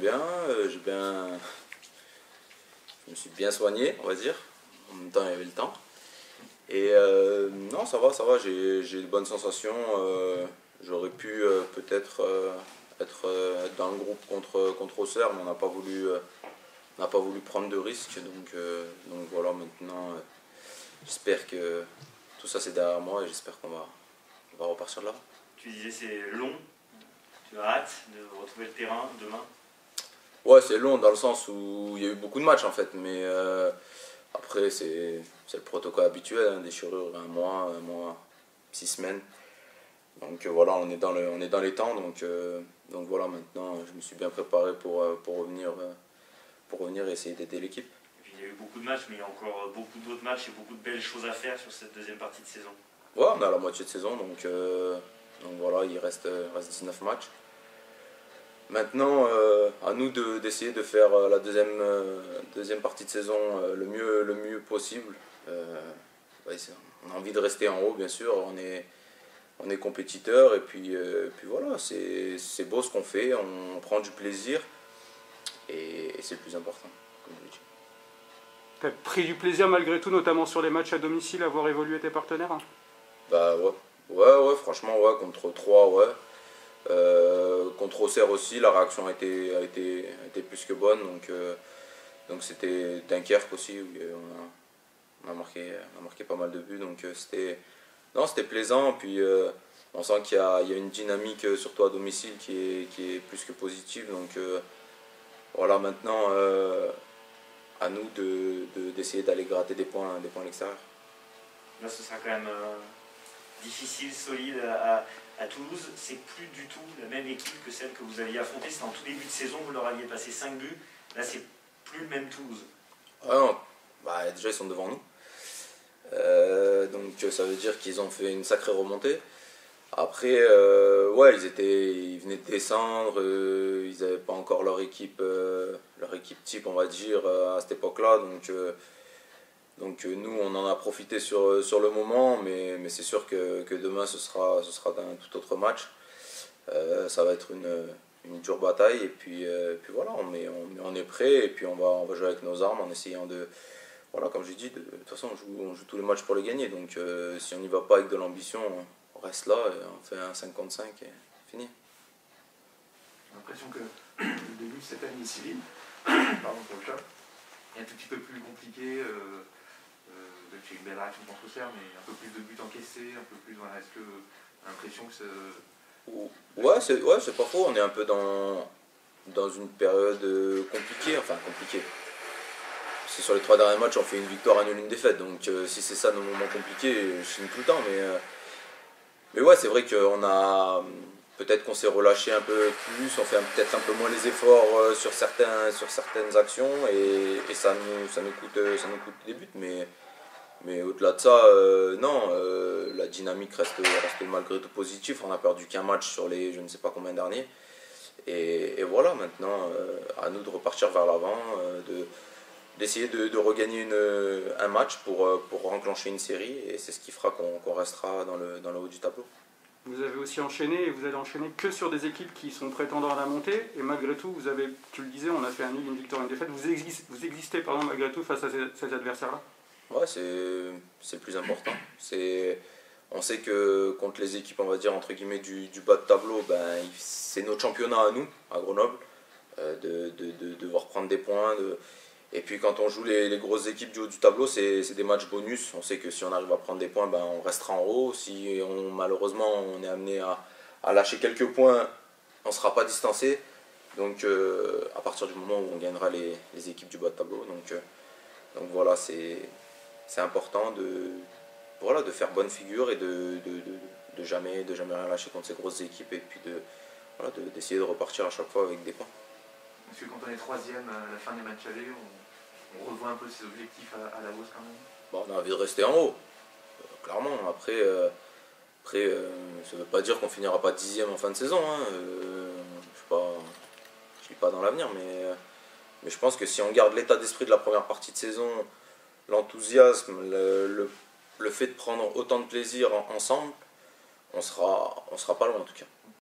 bien. Je me suis bien soigné, on va dire. En même temps, il y avait le temps. Et non, ça va, j'ai de bonnes sensations. J'aurais pu peut-être être dans le groupe contre Auxerre, mais on n'a pas voulu prendre de risques. Donc voilà, maintenant, j'espère que tout ça c'est derrière moi et j'espère on va repartir de là. Tu disais c'est long, tu as hâte de retrouver le terrain demain? Ouais, c'est long dans le sens où il y a eu beaucoup de matchs en fait, mais après c'est le protocole habituel, hein, déchirure un mois, 6 semaines. Donc voilà, on est dans les temps, donc voilà, maintenant je me suis bien préparé pour revenir et essayer d'aider l'équipe. Et puis il y a eu beaucoup de matchs, mais il y a encore beaucoup d'autres matchs et beaucoup de belles choses à faire sur cette deuxième partie de saison. Ouais, on est à la moitié de saison, donc voilà, il reste 19 matchs. Maintenant, à nous d'essayer de faire la deuxième partie de saison le mieux possible. Ouais, on a envie de rester en haut, bien sûr, on est compétiteur et puis voilà, c'est beau ce qu'on fait, on prend du plaisir et c'est le plus important, comme je l'ai dit. Tu as pris du plaisir malgré tout, notamment sur les matchs à domicile, à voir évoluer tes partenaires, hein? Bah ouais, franchement, ouais, contre 3, ouais. Contre Auxerre aussi, la réaction a été plus que bonne, donc c'était Dunkerque aussi, où on a marqué pas mal de buts, donc c'était plaisant, puis on sent qu'il y a une dynamique, surtout à domicile, qui est plus que positive, donc voilà, maintenant à nous d'essayer d'aller gratter des points à l'extérieur. Là ce sera quand même difficile, solide à Toulouse. C'est plus du tout la même équipe que celle que vous aviez affrontée. C'était en tout début de saison, vous leur aviez passé 5 buts. Là c'est plus le même Toulouse. Ah non, bah, déjà ils sont devant nous. Donc ça veut dire qu'ils ont fait une sacrée remontée. Après, ouais, ils venaient de descendre, ils n'avaient pas encore leur équipe type, on va dire, à cette époque-là. Donc nous, on en a profité sur le moment, mais c'est sûr que demain, ce sera un tout autre match. Ça va être une dure bataille, et puis voilà, on est prêt, et puis on va jouer avec nos armes en essayant de... Voilà, comme j'ai dit, de toute façon, on joue tous les matchs pour les gagner, donc si on n'y va pas avec de l'ambition, on reste là, et on fait un 5 contre 5 et fini. J'ai l'impression que le début de cette année civile, pardon pour le chat, est un tout petit peu plus compliqué. J'ai eu une belle réaction contre Auxerre, mais un peu plus de buts encaissés, un peu plus. Voilà, est-ce que j'ai l'impression que c'est... Ouais, c'est pas faux, on est un peu dans une période compliquée, enfin compliquée. C'est sur les 3 derniers matchs, on fait une victoire, un nul, une défaite, donc si c'est ça nos moments compliqués, je signe tout le temps, mais ouais, c'est vrai qu'on a... Peut-être qu'on s'est relâché un peu plus, on fait peut-être un peu moins les efforts sur certaines actions, et ça nous coûte des buts, mais au-delà de ça, non, la dynamique reste malgré tout positive. On a perdu qu'un match sur les je ne sais pas combien derniers, et voilà, maintenant à nous de repartir vers l'avant, d'essayer de regagner un match pour enclencher une série, et c'est ce qui fera qu'on restera dans le haut du tableau. Vous avez aussi enchaîné, et vous allez enchaîner que sur des équipes qui sont prétendants à la montée, et malgré tout, vous avez, tu le disais, on a fait un nul, une victoire, une défaite, vous existez malgré tout face à ces adversaires-là? Ouais, c'est le plus important. On sait que contre les équipes, on va dire, entre guillemets, du bas de tableau, ben, c'est notre championnat à nous, à Grenoble, de devoir prendre des points. Et puis quand on joue les grosses équipes du haut du tableau, c'est des matchs bonus. On sait que si on arrive à prendre des points, ben, on restera en haut. Si malheureusement on est amené à lâcher quelques points, on ne sera pas distancé. Donc à partir du moment où on gagnera les équipes du bas de tableau. Donc voilà, c'est important de faire bonne figure et de jamais rien lâcher contre ces grosses équipes, et puis d'essayer de repartir à chaque fois avec des points. Parce que quand on est 3e à la fin des matchs allés, on revoit un peu ses objectifs à la hausse quand même. Bon, on a envie de rester en haut, clairement. Après, ça ne veut pas dire qu'on finira pas 10e en fin de saison, hein. Je ne suis pas dans l'avenir, mais je pense que si on garde l'état d'esprit de la première partie de saison, l'enthousiasme, le fait de prendre autant de plaisir ensemble, on sera pas loin en tout cas.